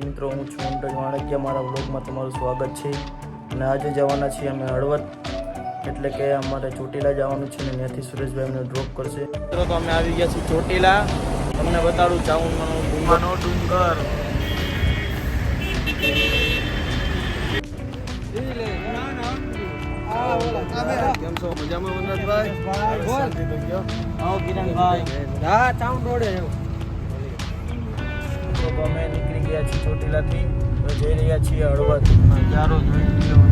મિત્રો હું છું અંકજ વાણિજ્યા મારા વ્લોગમાં તમારું સ્વાગત છે અને આજે જવાના છીએ અમે હળવદ એટલે કે અમારે ચોટીલા જવાનું છે ને ત્યાંથી સુરેશભાઈ અમને ડ્રોપ કરશે. મિત્રો તો અમે આવી ગયા છીએ ચોટીલા. તમને બતાડું ચાઉનનો ડુંગર. કેમ છો? મજામાં વનરાજભાઈ? આવો કિરણભાઈ. હા ચાઉન રોડે તો અમે નીકળી ગયા છીએ ચોટીલાથી. જઈ રહ્યા છીએ હળવદ. નજારો જોઈ લ્યો.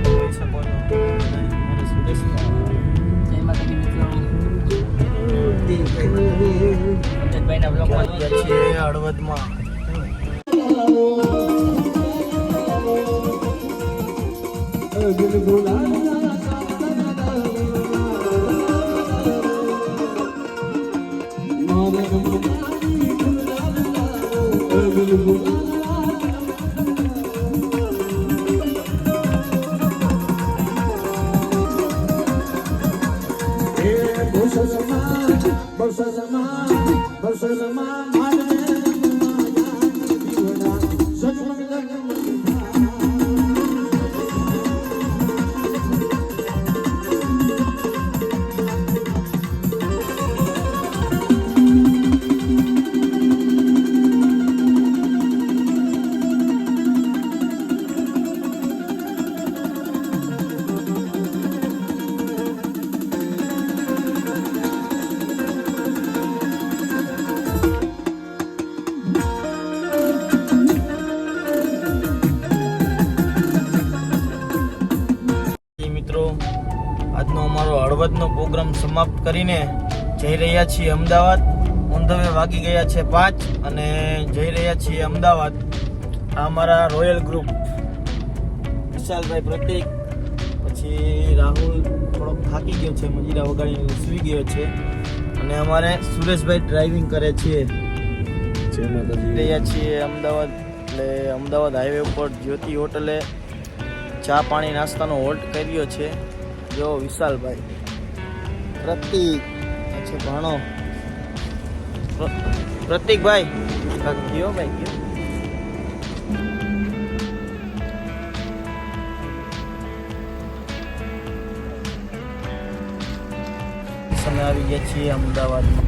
જોઈ શકો છો અંકજભાઈના બ્લોગમાં ગયા છીએ હળવદમાં. આજનો અમારો હળવદનો પ્રોગ્રામ સમાપ્ત કરીને જઈ રહ્યા છીએ અમદાવાદ. ઓન ધ વે વાગી ગયા છે 5 અને જઈ રહ્યા છીએ અમદાવાદ. આ અમારા રોયલ ગ્રુપ વિશાલભાઈ, પ્રતિક, પછી રાહુલ થોડોક થાકી ગયો છે, મજીરા વગાડીને સૂઈ ગયો છે અને અમારે સુરેશભાઈ ડ્રાઇવિંગ કરે છે. જઈ રહ્યા છીએ અમદાવાદ. એટલે અમદાવાદ હાઈવે ઉપર જ્યોતિ હોટલે ચા પાણી નાસ્તાનો હોલ્ટ કર્યો છે. જો વિશાલભાઈ, પ્રતિક છે ભાણો પ્રતિકભાઈ કયો ભાઈ કયો. અમે આવી ગયા છીએ અમદાવાદમાં.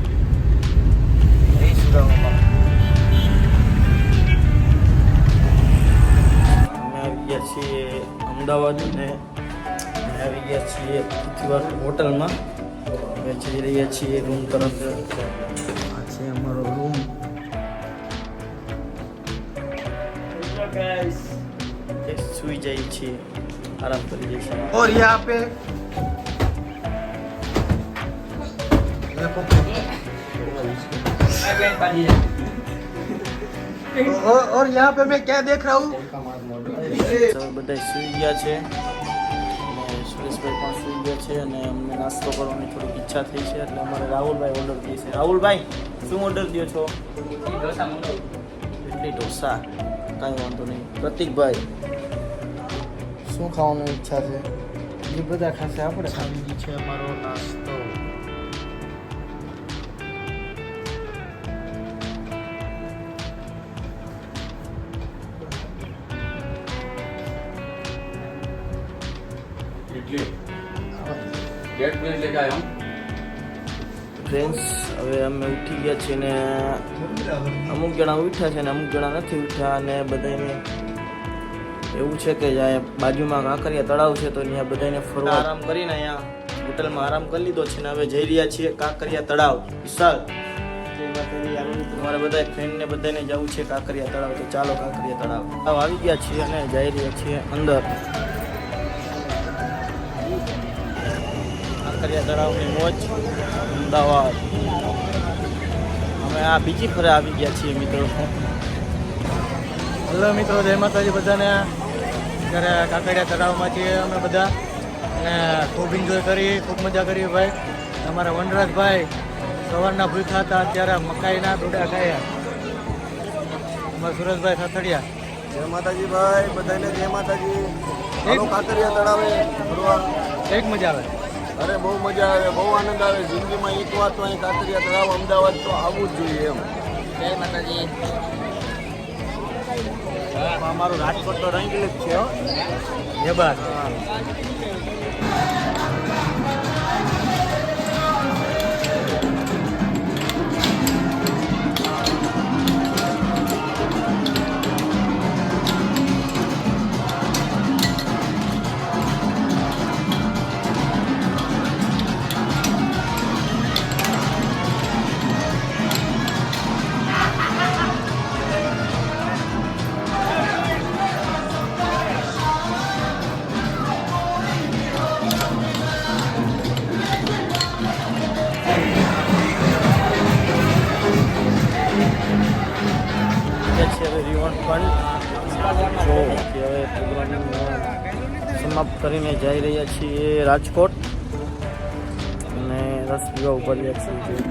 અમે આવી ગયા છીએ અમદાવાદ અને આવી ગયા છીએ પૃથ્વીવાર હોટલમાં. અમે જઈ રહ્યા છીએ રૂમ તરફ. આ છે અમારો રૂમ. સુઈ જાય છીએ, આરામ કરી જઈએ છીએ. और यहाँ पे और यहाँ पे मैं क्या देख रहा हूँ. બધા સુઈ ગયા છે. સુરેશભાઈ પણ સુઈ ગયા છે અને અમને નાસ્તો કરવાની થોડીક ઈચ્છા થઈ છે એટલે અમારે રાહુલભાઈ ઓર્ડર દે છે. રાહુલભાઈ શું ઓર્ડર દો છો? ઇડલી ઢોસા. કાંઈ વાંધો નહીં. પ્રતિકભાઈ શું ખાવાની ઈચ્છા છે? એ બધા ખાશે, આપણે ખાવી છે અમારો નાસ્તો. ફ્રેન્ડ્સ, હવે અમે ઉઠી ગયા છીએ ને અમુક જણા ઉઠ્યા છે ને અમુક જણા નથી ઉઠ્યા અને બધાને એવું છે કે જ્યાં બાજુમાં કાંકરિયા તળાવ છે તો ત્યાં બધાને ફરવા આરામ કરીને અહીંયા હોટલમાં આરામ કરી લીધો છે ને હવે જઈ રહ્યા છીએ કાંકરિયા તળાવ. વિશાલ તમારે બધા ફ્રેન્ડને બધાને જવું છે કાંકરિયા તળાવ, તો ચાલો કાંકરિયા તળાવ આવી ગયા છીએ અને જઈ રહ્યા છીએ અંદર. કાંકરિયા તળાવની મોજ અમદાવાદ. અમે આ બીજી ફરે આવી ગયા છીએ મિત્રો. હેલો મિત્રો, જય માતાજી બધાને. ત્યારે કાંકરિયા તળાવમાં છીએ અમે બધા અને ખૂબ એન્જોય કરી, ખૂબ મજા કરી ભાઈ. અમારા વનરાજભાઈ સવારના ભૂખ્યા હતા, અત્યારે મકાઈના ડોડા ખાયા. અમારા સુરેશભાઈ સાથડિયા. જય માતાજી ભાઈ, બધાને જય માતાજી. કાંકરિયા તળાવે ફરવા એક મજા આવે. અરે બહુ મજા આવે, બહુ આનંદ આવે. જિંદગીમાં એક વાર તો અહીં કાંકરિયા તળાવ અમદાવાદ તો આવવું જ જોઈએ એમ. જય માતાજી. અમારું રાજકોટ તો રંગીલ જ છે હો. એ બાદ છે હવે રિવરફ્રન્ટ જો કે હવે પ્રોગ્રામ સમાપ્ત કરીને જઈ રહ્યા છીએ રાજકોટ અને રસ પીવા ઉપર રહ્યા છીએ.